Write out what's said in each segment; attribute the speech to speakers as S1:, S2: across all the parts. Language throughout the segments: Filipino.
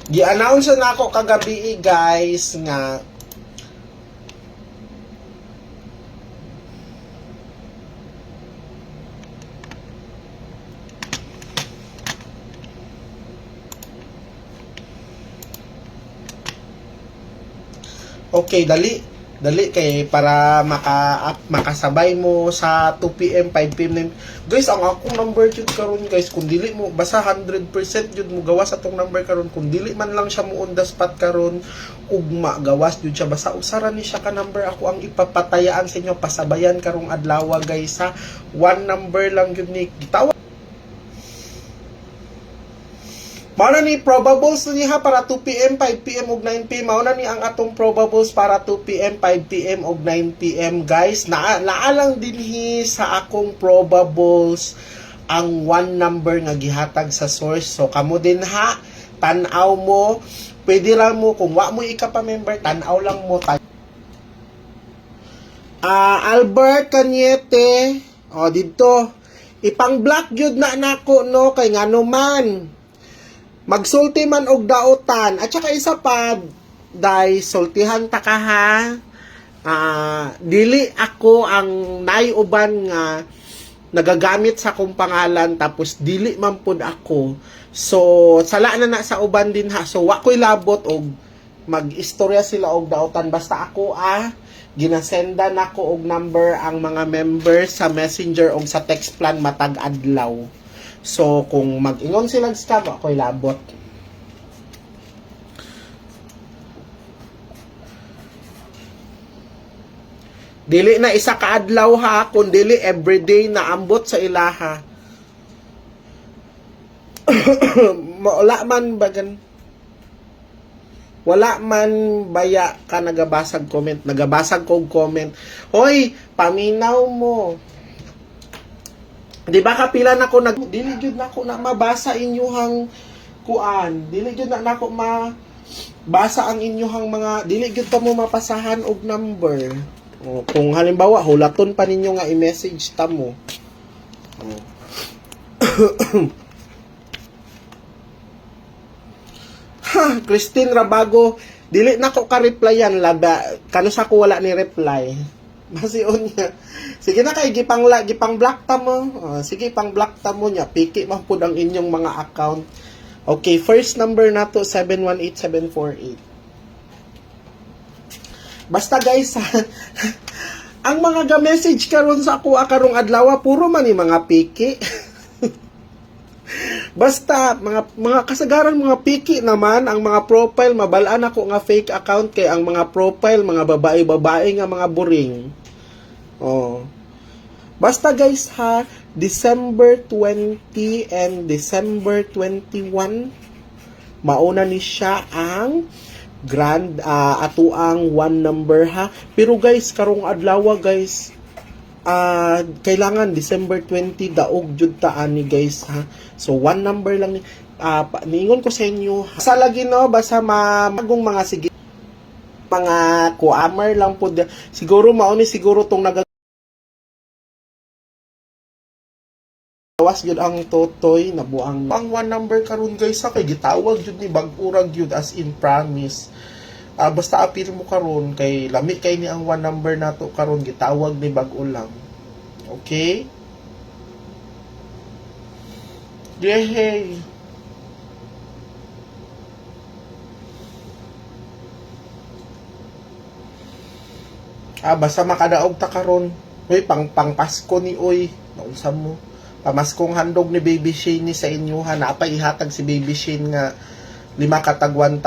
S1: Gi-announce na ako kagabi guys nga okay, dali kay para makasabay mo sa 2 PM, 5 PM. Guys, ang akong number jud karon guys, kung dili mo basta 100% jud mo gawas atong number karon, kung dili man lang siya mo on the spot karon, ugma gawas jud siya basta usaran ni siya ka number, ako ang ipapatayaan sa inyo pasabayan karong adlaw guys ha. One number lang jud ni gitawag. Mauna ni probables niya para 2 PM, 5 PM ug 9 PM. Mauna ni ang atong probables para 2 PM, 5 PM ug 9 PM guys. Naalang dinhi sa akong probables ang one number nga gihatag sa source. So kamo din ha, tan-aw mo. Pwede lang mo kung wa mo ika-member, tan-aw lang mo. Albert Cañete, dito. Ipang-block jud na nako no kay ngano man. Magsulti man og daotan at saka isa pa dai sultihan ta ka ha. Dili ako ang naiuban nga nagagamit sa akong pangalan tapos dili man pud ako. So sala na sa uban din ha. So wa ko'y labot og mag-istorya sila og daotan basta ako ginasenda nako og number ang mga members sa Messenger og sa text plan matag adlaw. So, kung mag-ingon silang scam, ako'y labot. Dili na isa ka adlaw ha, kung dili everyday na ambot sa ilaha. Wala man baya ka nagabasag comment. Nagabasag kong comment. Hoy, paminaw mo. Di ba kapila na ko dili jud nako na mabasa inyuhang kuan, dili jud na nako mabasa ang inyuhang mga, dili jud ta mo mapasahan og number. Kung halimbawa hulaton pa ninyo nga i-message ta mo. Christine Rabago, dili nako ka replyan laba, kano sa ko wala ni reply. Masiun niya. Sige na kay gipang block ta mo. Sige pang block ta mo niya. Piki man pud ang inyong mga account. Okay, first number nato 718748. Basta guys, ang mga ga-message karon sa ako karong adlaw puro man ni mga piki. Basta mga kasagaran mga piki naman ang mga profile, mabalaan ako nga fake account kay ang mga profile mga babae nga mga buring. Basta guys ha, December 20 and December 21 mauna ni siya ang grand atuang one number ha. Pero guys karong adlaw guys, kailangan December 20 daog jud ta ani guys ha. So one number lang ni niingon ko sa inyo sa lagi no basta magong mga sige mga kuamer lang pud siguro mao ni siguro tong nagawas jud ang totoy nabuang ang one number karon guys sa kay gitawag jud ni bag-urag jud as in promise. Basta apil mo karon kay lami kay ni ang one number nato karon gitawag ni bag-o lang. Okay? Yehey! Basta makadaog ta karon. Uy, pang Pasko ni uy. Naunsa mo. Pamaskong handog ni Baby Shane ni sa inyo ha. Napaihatag si Baby Shane nga 5 katag 1,000.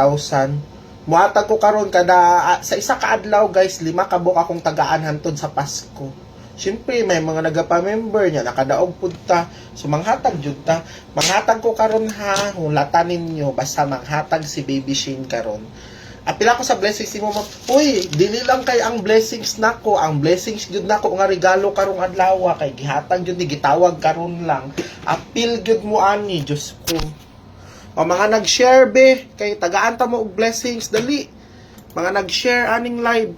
S1: Muhatag ko karon kada sa isa ka adlaw guys, 5 kabuk akong tagaan hantod sa Pasko. Siyempre, may mga nagapa-member niya, nakadaog pud ta. So, manghatag jud ta. Manghatag ko karon ha, hulatan ninyo, basta manghatag si Baby Shane karon. Apila ko sa blessings mo, uy, dili lang kay ang blessings nako, ang blessings jud nako nga regalo karong adlaw kay gihatag jud ni gitawag karon lang. Apil jud mo ani, Diyos ko. O mga nag-share be, kay tagaan ta mo og blessings dali. Mga nag-share aning live.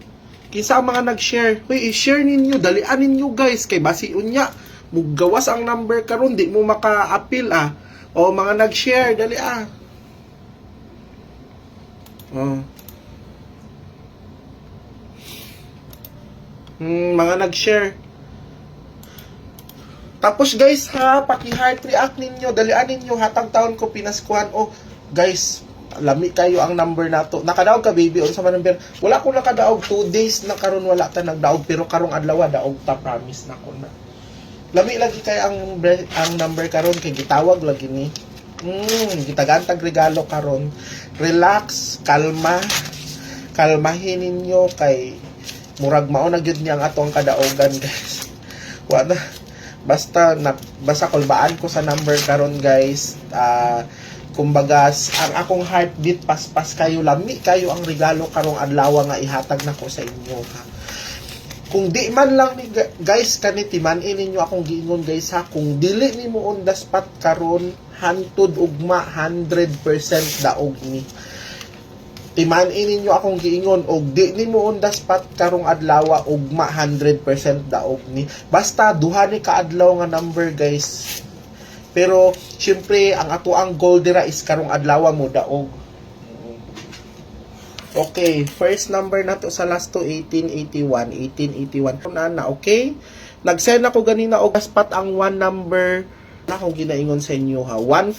S1: Kinsa ang mga nag-share? Uy, i-share ninyo, dalian ninyo guys, kay basi unya, mugawas ang number karon di mo maka-appeal O mga nag-share, dali Oh. Mga nag-share. Tapos guys ha, paki-heart react ninyo, dalian ninyo hatang taon ko pinaskuhan. Oh, guys, lami kayo ang number nato. Nakadaog ka baby unsa man number? Wala ko nakadaog 2 days na karon wala ta nagdaog pero karong adlaw daog ta promise na ko na. Lami lagi kay ang number karon kay gitawag lagi ni. Gitagantag regalo karon. Relax, kalma. Kalmahin ninyo kay murag mao na gyud niya ang atong kadaogan guys. Wala basta kulbaan ko sa number karon guys. Kumbaga ang akong heartbeat paspas kayo, lami kayo ang regalo karong adlaw nga ihatag nako sa inyo ha. Kung di man lang ni guys kani timan-in ninyo akong giingon guys ha, kung dili nimo on the spot karon hantud ugma 100% daog ni. Timan-in ninyo akong giingon og di nimo on the spot karong adlaw ugma 100% daog ni. Basta duha ni kaadlaw nga number guys. Pero syempre ang ato ang goal dira is karong adlaw mo daog. Okay, first number nato sa last to 1881 na okay. Nag-send ako ganina og spot ang one number na akong ginaingon sa inyo ha. 1